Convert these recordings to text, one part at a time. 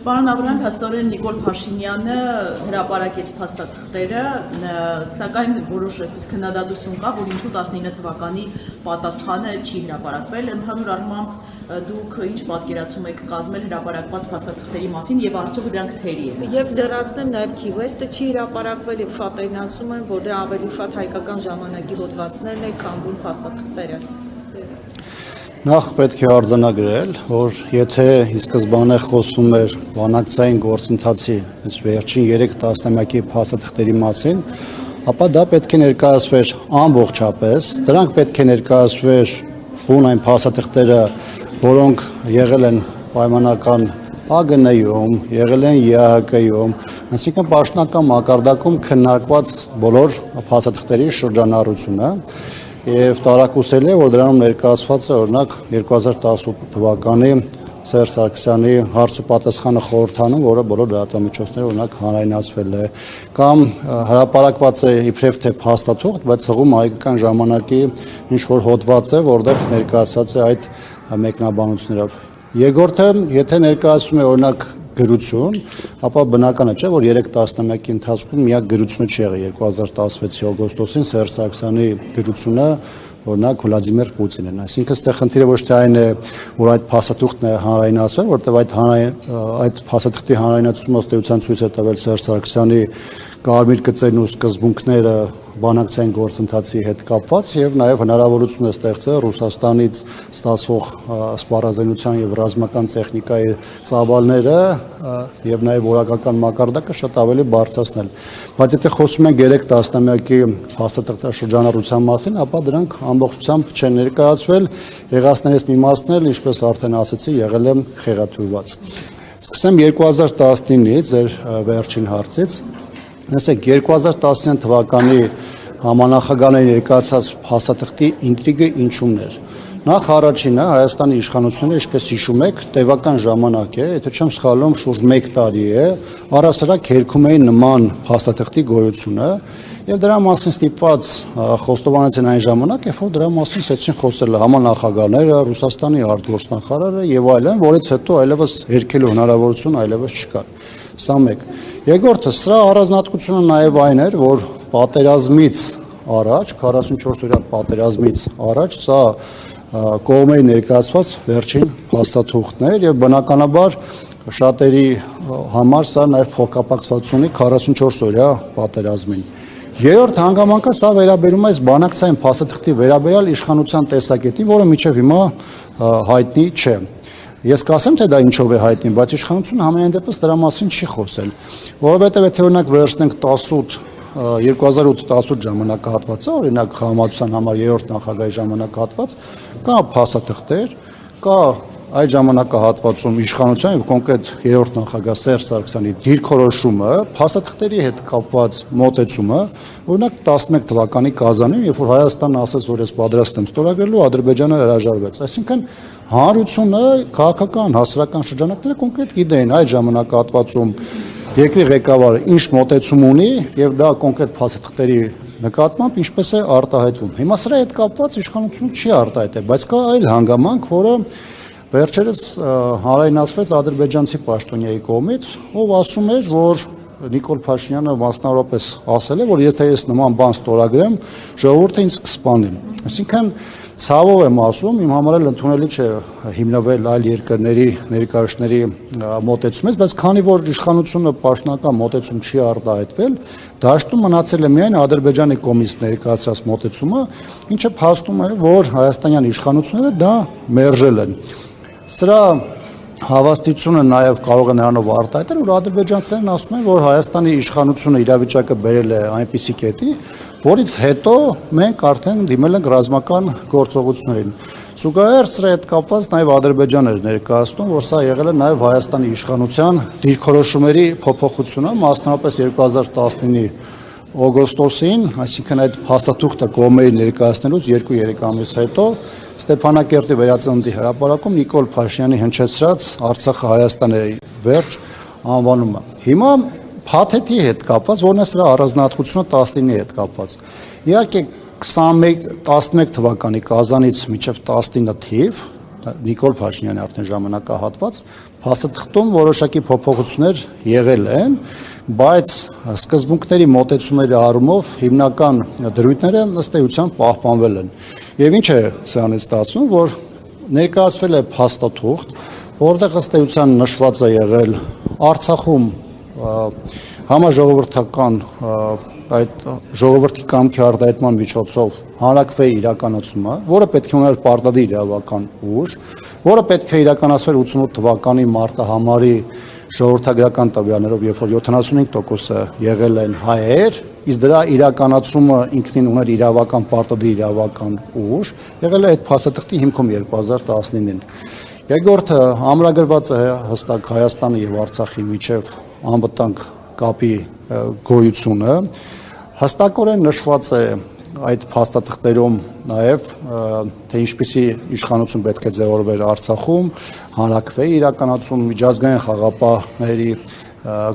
Պարոն Աբրահամ, հստորեն Նիկոլ Փաշինյանը հրապարակեց փաստաթղթերը, սակայն որոշ այսպես քննադատություն կա, որ ինչու 19 թվականի պատասխանը չի հրապարակվել, ընդհանուր առմամբ դուք ինչ պատկերացում եք կազմել հրապարակված փաստաթղթերի մասին եւ արդյոք դրանք թերի են։ Եվ դրացնեմ նաեւ Key-West-ը չի հրապարակվել եւ շատերն ասում են, որ դրա ավելի շատ հայկական ժամանակի հոդվածներն են, քան բուն փաստաթղթերը։ Նախ պետք է արձանագրել, որ եթե ի սկզբանե խոսում էր բանակցային գործընթացի վերջին 3 տասնամյակի փաստաթղթերի մասին, ապա դա պետք է ներկայացվեր ամբողջապես, դրանք պետք է ներկայացվեր բուն այն փաստաթղթերը, որոնք եղել են պայմանական ԱԳՆ-ում, եղել են ԵԱՀԿ-ում, այսինքն պաշտոնական մակարդակում քննարկված բոլոր փաստաթղթերի շրջանառությունը եւ տարակուսել է, որ դրանում ներկայացված է օրինակ 2018 թվականի Սերժ Սարգսյանի հարց ու պատասխանը խորհրդանում, որը բոլոր լրատվամիջոցները օրինակ հանրայնացվել է, կամ հրապարակված է իբրև թե փաստաթուղթ, բայց հղում հայկական ժամանակի ինչ որ հոդված է, որտեղ ներկայացած է այդ մեկնաբանություններով։ Երկրորդը, եթե ներկայացում է օրինակ գրություն, ապա բնական է, չէ, որ 3 տասնամյակի ընթացքում միակ գրությունը չի եղել 2016 օգոստոսին Սերժ Սարգսյանի գրությունը, օրինակ Վլադիմիր Պուտինն, այսինքն այստեղ խնդիրը ոչ թե այն է, որ այդ փաստաթուղթն է հանրայնացվել, որտեղ այդ փաստաթղթի հանրայնացումը ըստ էության ցույց է տվել Սերժ Սարգսյանի կարմիր գծերն ու սկզբունքները բանակցային գործընթացի հետ կապված եւ նաեւ հնարավորություն է ստեղծել Ռուսաստանից ստացվող սպառազինության եւ ռազմական տեխնիկայի ծավալները եւ նաեւ որակական մակարդակը շատ ավելի բարձրացնել։ Բայց եթե խոսում ենք 3 տասնամյակի փաստաթղթաշրջանառության մասին, ապա դրանք ամբողջությամբ չեն ներկայացվել, եղածներից մի մասն էլ, ինչպես արդեն ասացի, եղել է խեղաթյուրված։ Սկսեմ 2019-ից ձեր վերջին հարցից։ Ասեք 2019 թվականի համանախագահների ներկայացած փաստաթղթի ինտրիգը ինչումն էր։ Նախ առաջինը Հայաստանի իշխանությունները, ինչպես հիշում եք, տևական ժամանակ է, եթե չեմ սխալվում, շուրջ 1 տարի է, առասարակ հերքում էին նման փաստաթղթի գոյությունը, եւ դրա մասին ստիպված խոստովանեցին այն ժամանակ, երբ որ դրա մասին սկսեցին խոսել համանախագահները, Ռուսաստանի արտգործնախարարը եւ այլն, որից հետո այլևս հերքելու հնարավորություն այլևս չկար։ Սա մեկ։ Երկրորդը, սրա առանձնահատկությունը նաև այն էր, որ պատերազմից առաջ, 44-օրյա պատերազմից առաջ սա կողմերի ներկայացված վերջին փաստաթուղթներ եւ բնականաբար շատերի համար սա նաև փոխկապակցված ունի 44-օրյա պատերազմին։ Երրորդ հանգամանքը սա վերաբերում է բանակցային փաստաթղթի վերաբերյալ իշխանության տեսակետին, որը մինչև հիմա հայտնի չէ։ Ես կասեմ, թե դա ինչով է հայտնի, բայց իշխանությունը համենայն դեպս դրա մասին չի խոսել, որովհետև եթե օրինակ վերցնենք 2008-18 ժամանակահատվածը, օրինակ խաղաղության համար 3-րդ նախագահի ժամանակահատված, կա փաստաթղթեր, կա այդ ժամանակահատվածում իշխանության եւ կոնկրետ 3-րդ նախագահ Սերժ Սարգսյանի դիրքորոշումը, փաստաթղթերի հետ կապված մոտեցումը, օրինակ 11 թվականի Կազանին, երբ որ Հայաստանը ասաց, որ ես պատրաստ եմ ստորագրելու, Ադրբեջանը հրաժարվեց։ Այսինքն հանրությունը, քաղաքական, հասարակական շրջանակները կոնկրետ գիտեին այդ ժամանակահատվածում երկրի ղեկավարը ինչ մոտեցում ունի եւ դա կոնկրետ փաստաթղթերի նկատմամբ ինչպես է արտահայտվում։ Հիմա սրա հետ կապված իշխանությունը չի արտահայտել, բայց կա այլ հանգամանք, որը վերջերս հանրայնացվեց ադրբեջանցի պաշտոնյայի կողմից, ով ասում էր, որ Նիկոլ Փաշինյանը մասնավորապես ասել է, որ եթե ես նման բան ստորագրեմ, ժողովուրդը ինձ կսպանի։ Այսինքն ցավով եմ ասում, իմ համար էլ ընդունելի չէ հիմնվել այլ երկրների ներկայացների մոտեցումից, բայց քանի որ իշխանությունը պաշտոնական մոտեցում չի արտահայտվել, դաշտում մնացել է միայն Ադրբեջանի կողմից ներկայացած մոտեցումը, ինչը փաստում է, որ հայաստանյան իշխանությունները դա մերժել են։ Սրա հավաստիությունը նաև կարող է նրանով արտահայտել, որ ադրբեջանցիներն ասում են, որ Հայաստանի իշխանությունը իրավիճակը բերել է այնպիսի կետի, որից հետո մենք արդեն դիմել ենք ռազմական գործողություններին։ Զուգահեռ սրա հետ կապված նաև Ադրբեջանը էր ներկայացնում, որ սա եղել է նաև Հայաստանի իշխանության դիրքորոշումների փոփոխությունը, մասնավորապես 2019-ի օգոստոսին, այսինքն այդ փաստաթուղթը կողմերի ներկայացնելուց 2-3 ամիս հետո Ստեփանակերտի վերածննդի հրապարակում Նիկոլ Փաշինյանի հնչեցրած Արցախը Հայաստանի վերջ անվանումը։ Հիմա փաթեթի հետ կապված, որն է սրա առանձնահատկությունը 19-ի հետ կապված։ Իհարկե 11 թվականի Կազանից մինչև 19 թիվ Նիկոլ Փաշինյանի արդեն ժամանակահատված փաստաթղթում որոշակի փոփոխություններ եղել են, բայց սկզբունքների մոտեցումների առումով հիմնական դրույթները ըստ էության պահպանվել են։ Եվ ինչ է սրանից ստացվում, որ ներկայացվել է փաստաթուղթ, որտեղ ըստ էության նշված է եղել Արցախում համաժողովրդական այդ ժողովրդի կամքի արտահայտման միջոցով հանրաքվեի իրականացումը, որը պետք է ուներ պարտադիր իրավական ուժ, որը պետք է իրականացվեր 88 թվականի մարտահամարի ժողովրդագրական տվյալներով, երբ որ 75%-ը եղել են հայեր, իսկ դրա իրականացումը ինքնին ուներ իրավական պարտադիր իրավական ուժ, եղել է այդ փաստաթղթի հիմքում 2019-ին։ Երկրորդը ամրագրված է հստակ Հայաստանի եւ Արցախի միջև անվտանգ կապի գոյությունը, հստակորեն նշված է այդ փաստաթղթերում նաև թե ինչպիսի իշխանություն պետք է ձևավորվեր Արցախում, հանրաքվեի իրականացում, միջազգային խաղապահների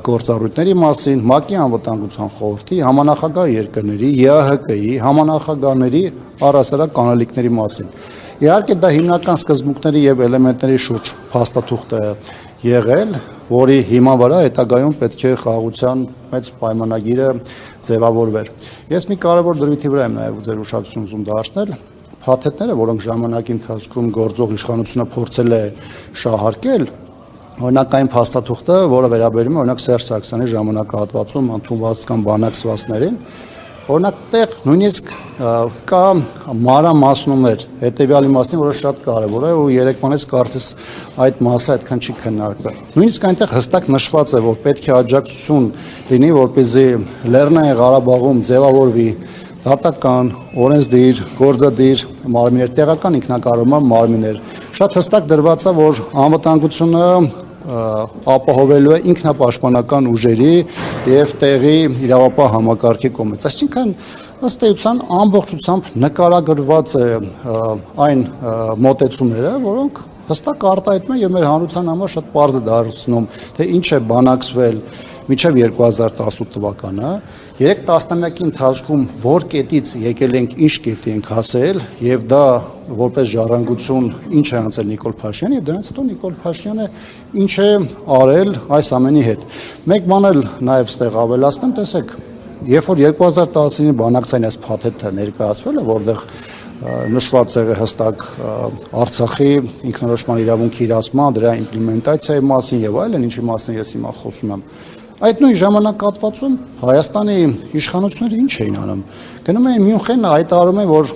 գործառույթների մասին, ՄԱԿ-ի անվտանգության խորհրդի, համանախագահ երկրների, ԵԱՀԿ-ի, համանախագահների առհասարակ կանալիքների մասին։ Իհարկե դա հիմնական սկզբունքների եւ էլեմենտների շուրջ փաստաթուղթ է եղել, որի հիման վրա հետագայում պետք է խաղաղության մեծ պայմանագիրը ձևավորվեր։ Ես մի կարևոր դրույթի վրա եմ նաև ձեր ուշադրություն ուզում դարձնել, փաթեթները, որոնք ժամանակի ընթացքում գործող իշխանությունը փորձել է շահարկել, օրինակ այն փաստաթուղթը, որը վերաբերում է օրինակ Սերժ Սարգսյանի ժամանակահատվածում ընդունված կամ բանակցվածներին, օրինակ տեղ նույնիսկ կա մանրամասնումներ հետևյալի մասին, որը շատ կարևոր է ու երեկվանից կարծես այդ մասը այդքան չի քննարկվել։ Նույնիսկ այնտեղ հստակ նշված է, որ պետք է աջակցություն լինի, որպեսզի Լեռնային Ղարաբաղում ձևավորվի դատական, օրենսդիր, գործադիր մարմիններ, տեղական ինքնակառավարման մարմիններ։ Շատ հստակ դրված է, որ անվտանգությունը ապահովելու է ինքնապաշտպանական ուժերի եւ տեղի իրավապահ համակարգի կողմից։ Այսինքն ըստ էության ամբողջությամբ նկարագրված է այն մոտեցումները, որոնք հստակ արտահայտում են եւ մեր հանրության համար շատ պարզ է դարձնում, թե ինչ է բանակցվել մինչև 2018 թվականը, 3 տասնամյակի ընթացքում որ կետից եկել ենք, ինչ կետի ենք հասել եւ դա որպես ժառանգություն ինչ է անցել Նիկոլ Փաշինյանը եւ դրանից հետո Նիկոլ Փաշինյանը ինչ է արել այս ամենի հետ։ Մեկ բան էլ նաեւ ստեղ ավելացնեմ, տեսեք, երբ որ 2019-ի բանակցային այս փաթեթը ներկայացվել է, որտեղ նշված է հստակ Արցախի ինքնորոշման իրավունքի իրացման, դրա իմպլեմենտացիայի մասին եւ այլն, ինչի մասին ես հիմա խոսում եմ։ Այդ նույն ժամանակահատվածում Հայաստանի իշխանությունները ինչ էին անում։ Գնում էին Մյունխեն հայտարարում են, որ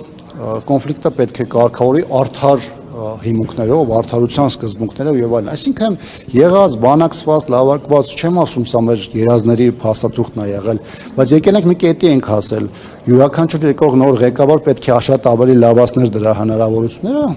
կոնֆլիկտը պետք է կարգավորի արդար հիմունքներով, արդարության սկզբունքներով եւ այլն։ Այսինքն եղած, բանակցված, լավարկված, չեմ ասում սա մեր երազների փաստաթուղթն է եղել, բայց եկել ենք մի կետի ենք հասել։ Յուրաքանչյուր եկող նոր ղեկավար պետք է շատ ավելի լավացներ դրա հնարավորությունները,